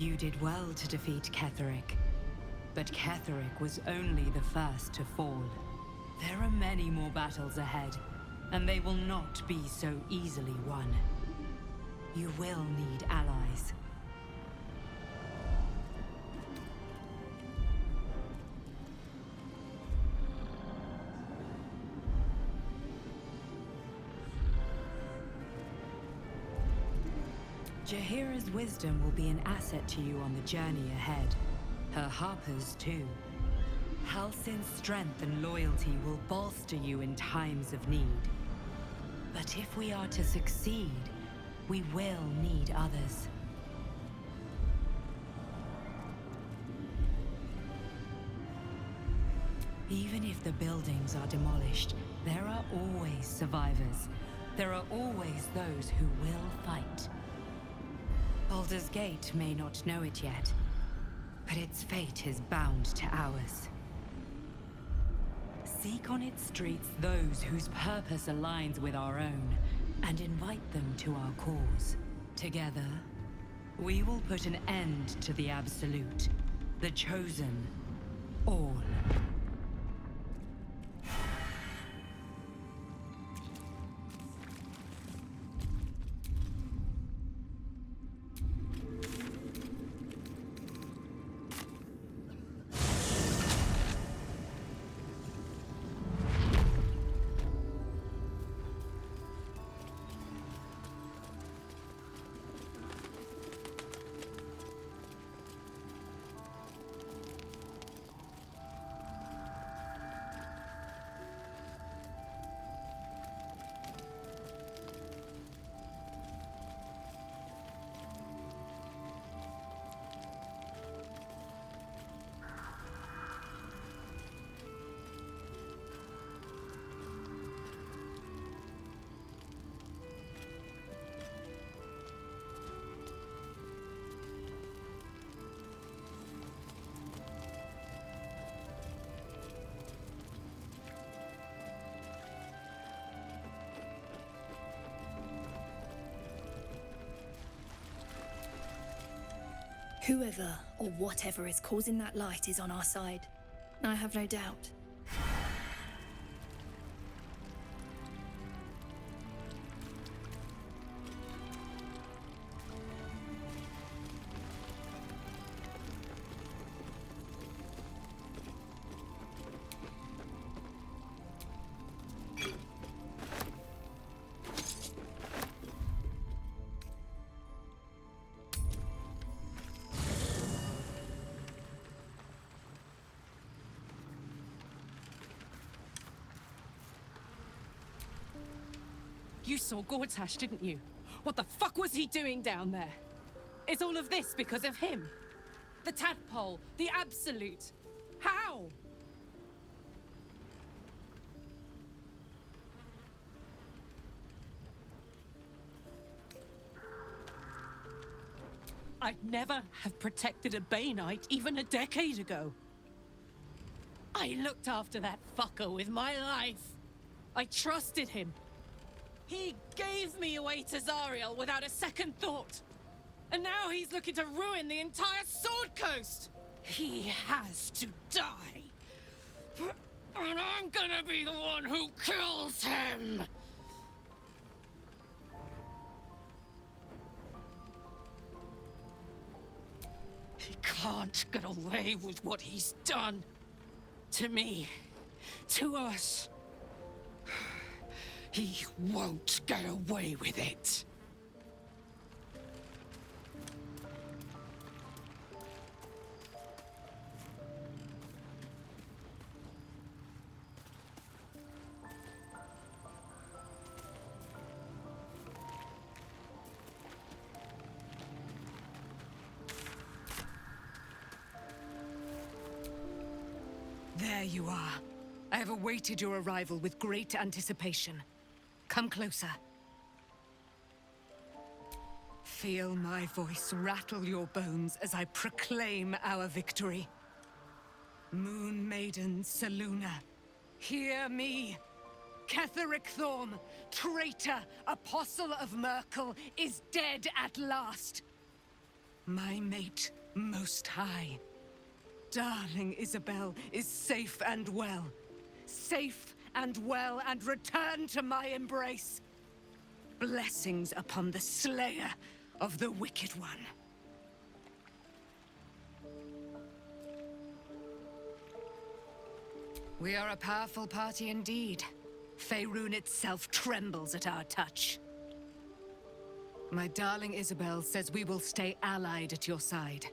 You did well to defeat Kethric. But Kethric was only the first to fall. There are many more battles ahead, and they will not be so easily won. You will need allies. Jaheira's wisdom will be an asset to you on the journey ahead. Her harpers too. Halsin's strength and loyalty will bolster you in times of need. But if we are to succeed, we will need others. Even if the buildings are demolished, there are always survivors. There are always those who will fight. Baldur's Gate may not know it yet, but its fate is bound to ours. Seek on its streets those whose purpose aligns with our own, and invite them to our cause. Together, we will put an end to the Absolute, the Chosen, all. Whoever or whatever is causing that light is on our side. I have no doubt. You saw Gortash, didn't you? What the fuck was he doing down there? Is all of this because of him? The tadpole, the Absolute. How? I'd never have protected a Bay Knight even a decade ago. I looked after that fucker with my life. I trusted him. He gave me away to Zariel without a second thought. And now he's looking to ruin the entire Sword Coast. He has to die. And I'm gonna be the one who kills him. He can't get away with what he's done. To me. To us. He won't get away with it. There you are. I have awaited your arrival with great anticipation. Come closer. Feel my voice rattle your bones as I proclaim our victory. Moon Maiden Selûne, hear me. Kethric Thorm, traitor, apostle of Merkel, is dead at last. My mate most high. Darling Isabel is safe and well. Safe and well, and return to my embrace. Blessings upon the slayer of the Wicked One. We are a powerful party indeed. Faerun itself trembles at our touch. My darling Isabel says we will stay allied at your side.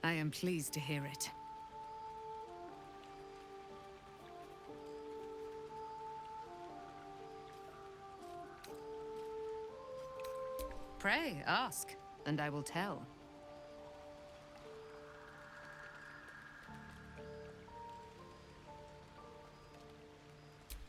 I am pleased to hear it. Pray, ask, and I will tell.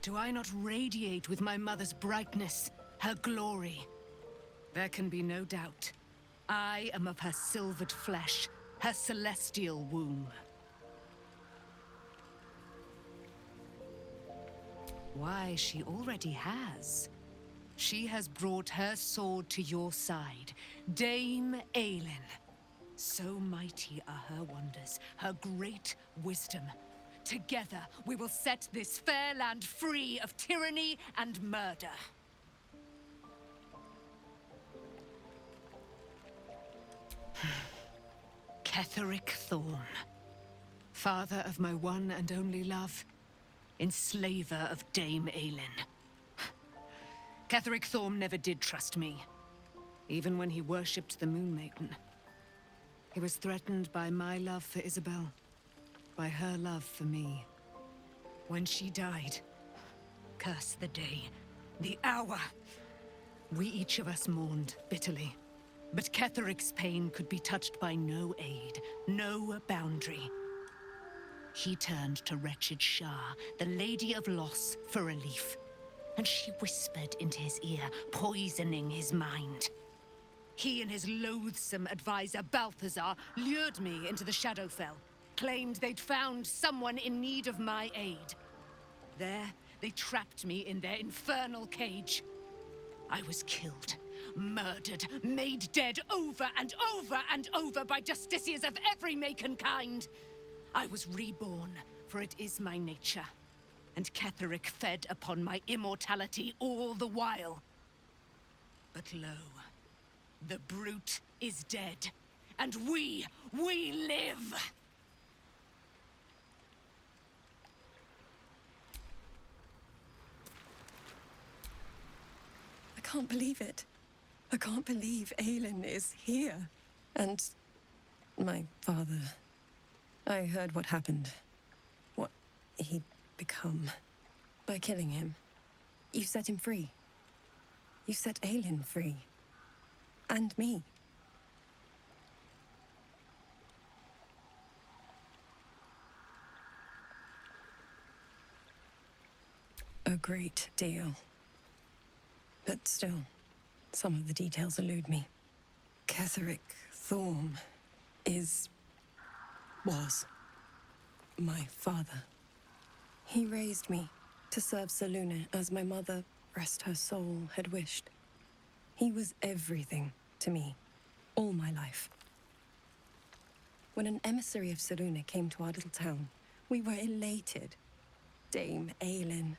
Do I not radiate with my mother's brightness, her glory? There can be no doubt. I am of her silvered flesh, her celestial womb. Why, she already has. She has brought her sword to your side, Dame Aelin. So mighty are her wonders, her great wisdom. Together, we will set this fair land free of tyranny and murder. Kethric Thorm, father of my one and only love, enslaver of Dame Aelin. Kethric Thorm never did trust me, even when he worshipped the Moon Maiden. He was threatened by my love for Isabel, by her love for me. When she died, curse the day, the hour. We each of us mourned bitterly. But Kethric's pain could be touched by no aid, no boundary. He turned to wretched Shah, the Lady of Loss, for relief. And she whispered into his ear, poisoning his mind. He and his loathsome advisor, Balthazar, lured me into the Shadowfell, claimed they'd found someone in need of my aid. There, they trapped me in their infernal cage. I was killed, murdered, made dead over and over and over by justiciars of every make and kind. I was reborn, for it is my nature. And Kethric fed upon my immortality all the while. But lo, the brute is dead, and we live! I can't believe it. I can't believe Aelin is here. And my father. I heard what happened. What he'd become. By killing him. You set him free. You set Aelin free. And me. A great deal. But still, some of the details elude me. Kethric Thorm was my father. He raised me to serve Selûne as my mother, rest her soul, had wished. He was everything to me, all my life. When an emissary of Selûne came to our little town, we were elated. Dame Aelin,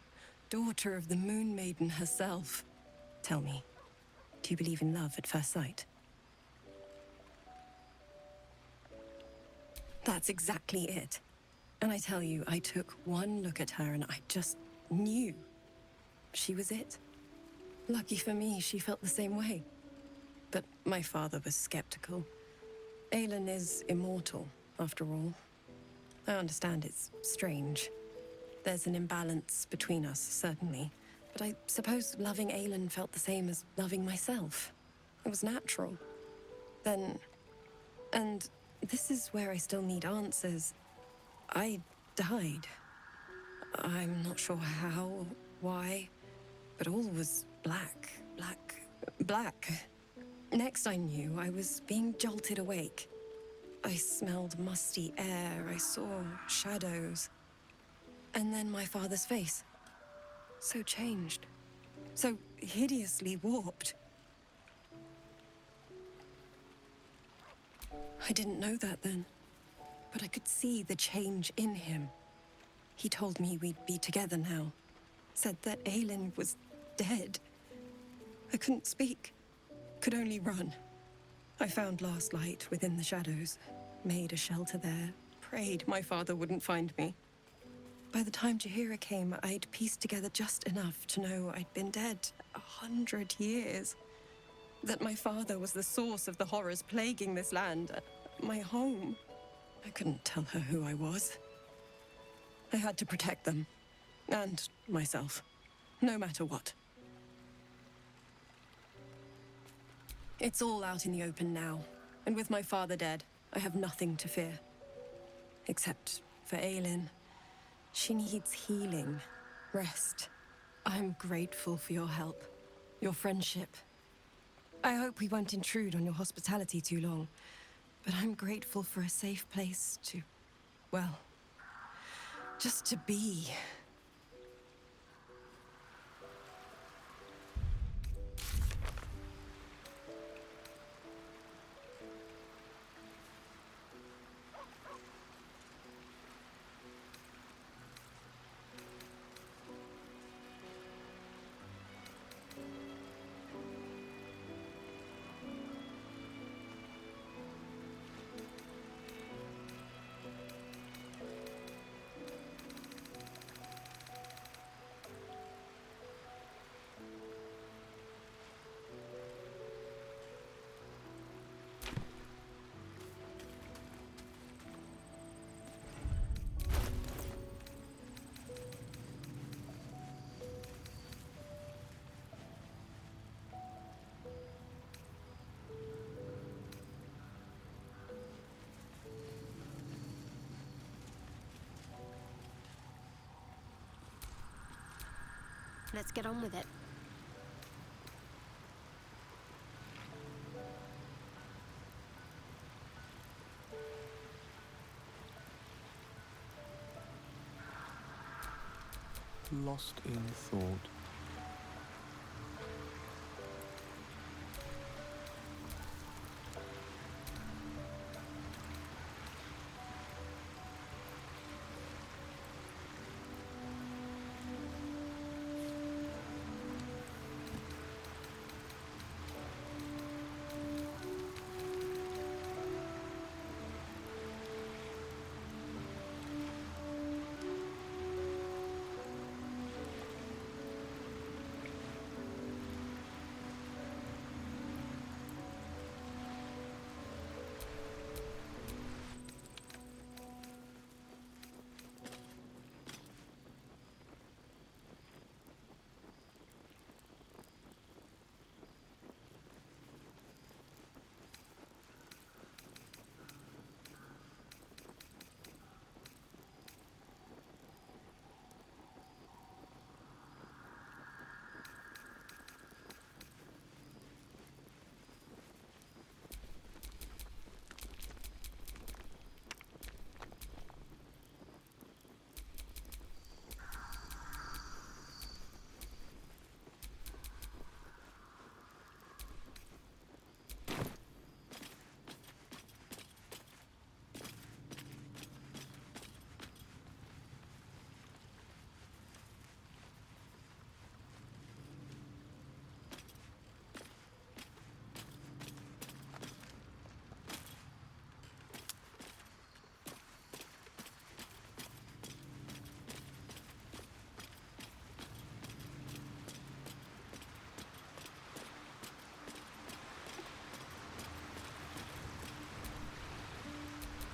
daughter of the Moon Maiden herself. Tell me, do you believe in love at first sight? That's exactly it. And I tell you, I took one look at her and I just knew. She was it. Lucky for me, she felt the same way. But my father was skeptical. Aelin is immortal, after all. I understand it's strange. There's an imbalance between us, certainly. But I suppose loving Aelin felt the same as loving myself. It was natural. Then... And this is where I still need answers. I died. I'm not sure how, why, but all was black. Next I knew, I was being jolted awake. I smelled musty air, I saw shadows. And then my father's face. So changed. So hideously warped. I didn't know that then, but I could see the change in him. He told me we'd be together now. Said that Aelin was dead. I couldn't speak. Could only run. I found Last Light within the shadows. Made a shelter there. Prayed my father wouldn't find me. By the time Jaheira came, I'd pieced together just enough to know I'd been dead 100 years. That my father was the source of the horrors plaguing this land. My home. I couldn't tell her who I was. I had to protect them. And myself. No matter what. It's all out in the open now. And with my father dead, I have nothing to fear. Except for Aelin. She needs healing. Rest. I'm grateful for your help. Your friendship. I hope we won't intrude on your hospitality too long. But I'm grateful for a safe place to... well... just to be. Let's get on with it. Lost in thought.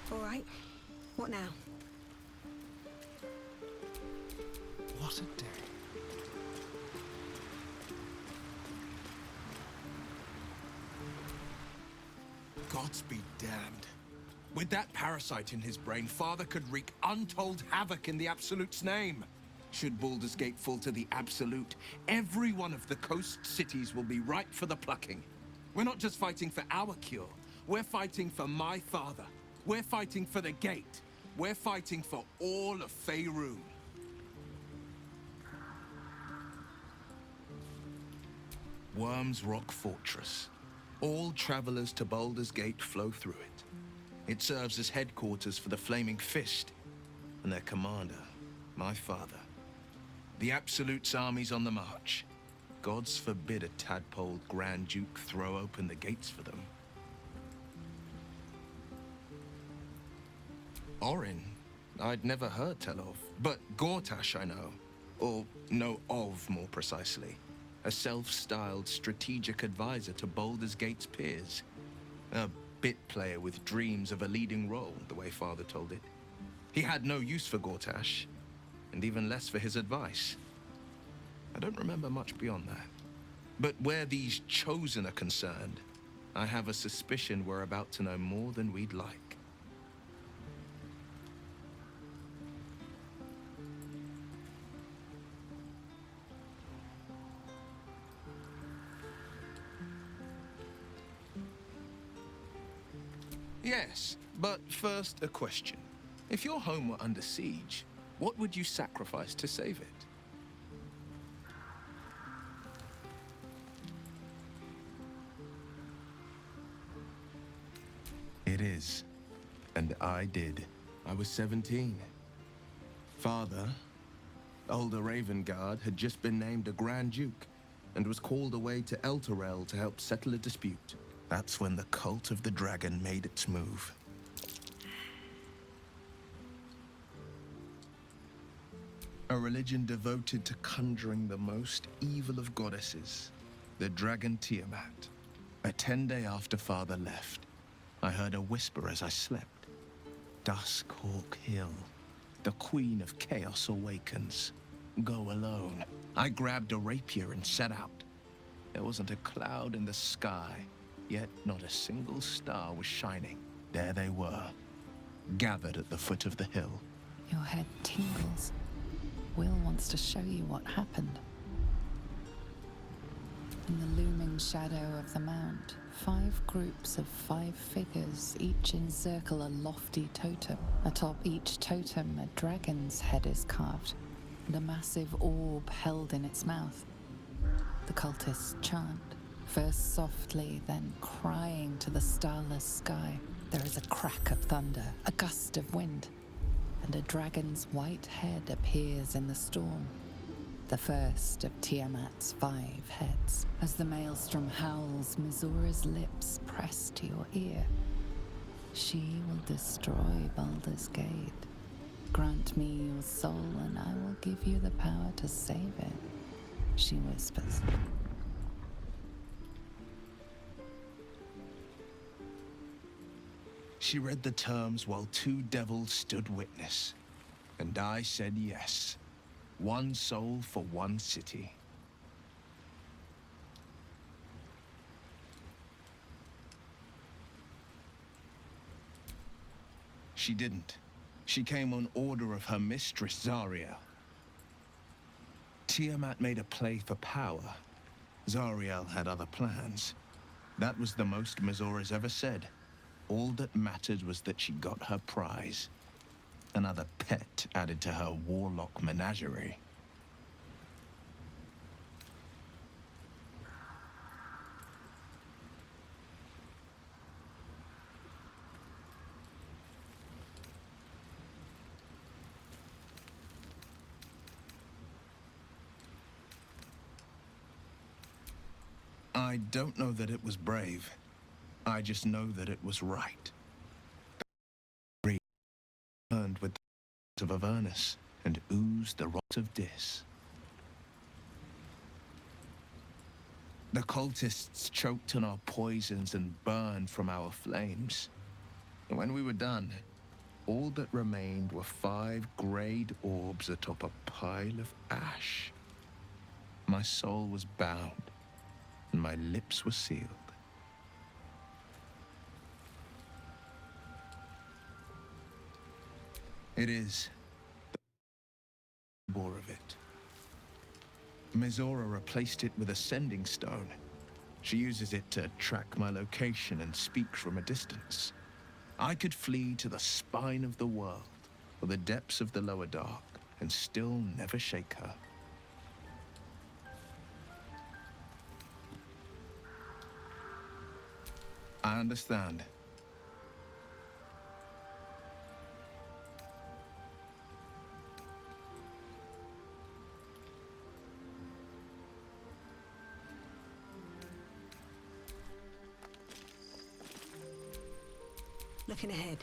All right. What now? What a day. Gods be damned. With that parasite in his brain, Father could wreak untold havoc in the Absolute's name. Should Baldur's Gate fall to the Absolute, every one of the coast cities will be ripe for the plucking. We're not just fighting for our cure. We're fighting for my father. We're fighting for the Gate. We're fighting for all of Faerun. Worm's Rock Fortress. All travelers to Baldur's Gate flow through it. It serves as headquarters for the Flaming Fist and their commander, my father. The Absolute's army's on the march. Gods forbid a tadpole Grand Duke throw open the gates for them. Orin, I'd never heard tell of, but Gortash I know, or know of more precisely. A self-styled strategic advisor to Baldur's Gate's peers. A bit player with dreams of a leading role, the way Father told it. He had no use for Gortash, and even less for his advice. I don't remember much beyond that. But where these Chosen are concerned, I have a suspicion we're about to know more than we'd like. Yes, but first a question. If your home were under siege, what would you sacrifice to save it? It is. And I did. I was 17. Father, older Ravengard, had just been named a Grand Duke and was called away to Elturel to help settle a dispute. That's when the cult of the dragon made its move. A religion devoted to conjuring the most evil of goddesses, the dragon Tiamat. A 10-day after Father left, I heard a whisper as I slept. Duskhawk Hill, the Queen of Chaos awakens. Go alone. I grabbed a rapier and set out. There wasn't a cloud in the sky, yet not a single star was shining. There they were, gathered at the foot of the hill. Your head tingles. Will wants to show you what happened. In the looming shadow of the mount, 5 groups of 5 figures each encircle a lofty totem. Atop each totem, a dragon's head is carved, and a massive orb held in its mouth. The cultists chant, first softly, then crying to the starless sky. There is a crack of thunder, a gust of wind, and a dragon's white head appears in the storm. The first of Tiamat's 5 heads. As the maelstrom howls, Mizora's lips press to your ear. She will destroy Baldur's Gate. Grant me your soul and I will give you the power to save it, she whispers. She read the terms while 2 devils stood witness, and I said yes. 1 soul for 1 city. She didn't. She came on order of her mistress, Zariel. Tiamat made a play for power. Zariel had other plans. That was the most Mizora's ever said. All that mattered was that she got her prize. Another pet added to her warlock menagerie. I don't know that it was brave. I just know that it was right. Burned with the of Avernus and oozed the rot of Dis. The cultists choked on our poisons and burned from our flames. And when we were done, all that remained were 5 greyed orbs atop a pile of ash. My soul was bound, and my lips were sealed. It is the bore of it. Mizora replaced it with a sending stone. She uses it to track my location and speak from a distance. I could flee to the spine of the world, or the depths of the lower dark, and still never shake her. I understand. Looking ahead.